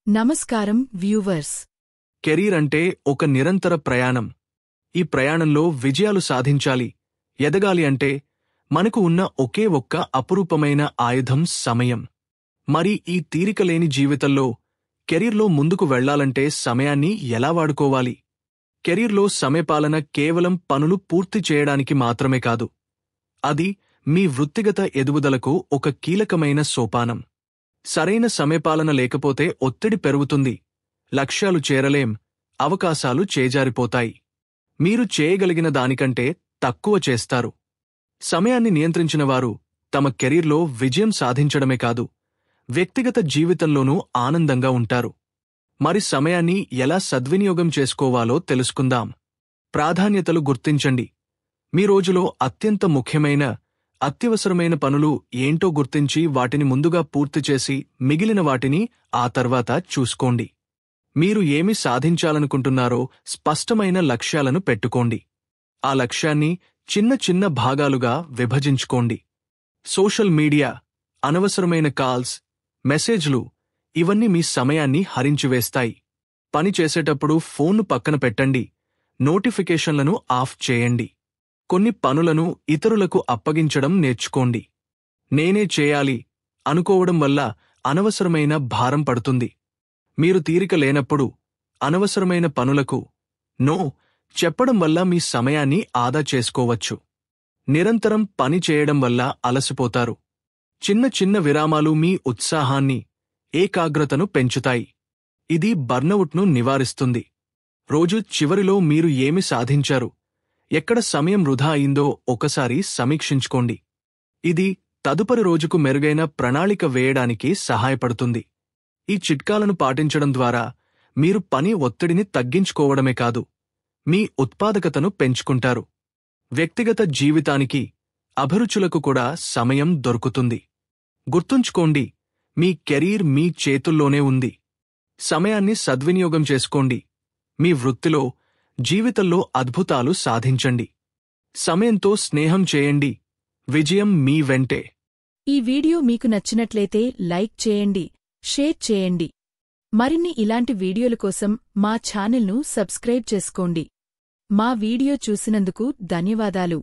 నమస్కారం viewers. Career అంటే ఒక నిరంతర ప్రయాణం. ఈ ప్రయాణంలో విజయాలు సాధించాలి, ఎదగాలి అంటే మనకు ఉన్న ఒకే ఒక్క అపురూపమైన ఆయుధం సమయం. మరి ఈ తీరికలేని జీవితంలో కెరీర్లో ముందుకు వెళ్లాలంటే సమయాన్ని ఎలా వాడుకోవాలి? కెరీర్లో సమయపాలన కేవలం పనులు పూర్తి చేయడానికి మాత్రమే కాదు. అది మీ వృత్తిగత ఎదుగుదలకు ఒక కీలకమైన సోపానం. సరైన సమయపాలన లేకపోతే ఒత్తిడి పెరుగుతుంది, లక్ష్యాలు చేరలేం, అవకాశాలు చేజారిపోతాయి. మీరు చేయగలిగిన దానికంటే తక్కువ చేస్తారు. సమయాన్ని నియంత్రించినవారు తమ కెరీర్లో విజయం సాధించడమే కాదు, వ్యక్తిగత జీవితంలోనూ ఆనందంగా ఉంటారు. మరి సమయాన్ని ఎలా సద్వినియోగం చేసుకోవాలో తెలుసుకుందాం. ప్రాధాన్యతలు గుర్తించండి. మీ రోజులో అత్యంత ముఖ్యమైన, అత్యవసరమైన పనులు ఏంటో గుర్తించి వాటిని ముందుగా పూర్తి చేసి మిగిలిన వాటిని ఆ తర్వాత చూసుకోండి. మీరు ఏమి సాధించాలనుకుంటున్నారో స్పష్టమైన లక్ష్యాలను పెట్టుకోండి. ఆ లక్ష్యాన్ని చిన్న చిన్న భాగాలుగా విభజించుకోండి. సోషల్ మీడియా, అనవసరమైన కాల్స్, మెసేజ్లు ఇవన్నీ మీ సమయాన్ని హరించివేస్తాయి. పని చేసేటప్పుడు ఫోన్ను పక్కన పెట్టండి, నోటిఫికేషన్లను ఆఫ్ చేయండి. కొన్ని పనులను ఇతరులకు అప్పగించడం నేర్చుకోండి. నేనే చేయాలి అనుకోవడం వల్ల అనవసరమైన భారం పడుతుంది. మీరు తీరిక లేనప్పుడు అనవసరమైన పనులకు నో చెప్పడం వల్ల మీ సమయాన్ని ఆదా చేసుకోవచ్చు. నిరంతరం పని చేయడం వల్ల అలసిపోతారు. చిన్న చిన్న విరామాలు మీ ఉత్సాహాన్ని, ఏకాగ్రతను పెంచుతాయి. ఇది బర్నౌట్ను నివారిస్తుంది. రోజు చివరిలో మీరు ఏమి సాధించారు, ఎక్కడ సమయం వృధా అయిందో ఒకసారి సమీక్షించుకోండి. ఇది తదుపరి రోజుకు మెరుగైన ప్రణాళిక వేయడానికి సహాయపడుతుంది. ఈ చిట్కాలను పాటించడం ద్వారా మీరు పని ఒత్తిడిని తగ్గించుకోవడమే కాదు, మీ ఉత్పాదకతను పెంచుకుంటారు. వ్యక్తిగత జీవితానికి, అభిరుచులకు కూడా సమయం దొరుకుతుంది. గుర్తుంచుకోండి, మీ కెరీర్ మీ చేతుల్లోనే ఉంది. సమయాన్ని సద్వినియోగం చేసుకోండి. మీ వృత్తిలో, జీవితంలో అద్భుతాలు సాధించండి. సమయంతో స్నేహం చేయండి. విజయం మీ వెంటే. ఈ వీడియో మీకు నచ్చినట్లయితే లైక్ చేయండి, షేర్ చేయండి. మరిన్ని ఇలాంటి వీడియోల కోసం మా ఛానల్ను సబ్స్క్రైబ్ చేసుకోండి. మా వీడియో చూసినందుకు ధన్యవాదాలు.